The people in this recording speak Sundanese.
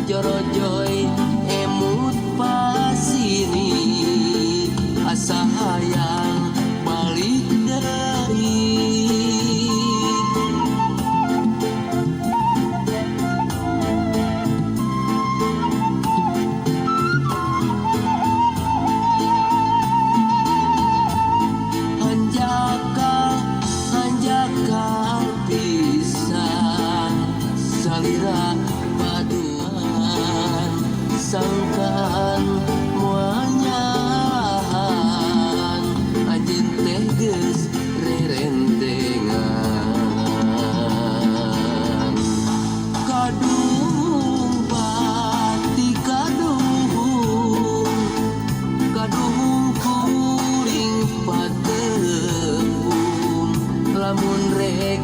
Jorojoy emut pasini asa hayang balik deui. Hanjaka pisan salira paduan sangkaan muanyahan anjeun teh geus rerendengan. Kadung bati kadung kuring pateuung lamun rek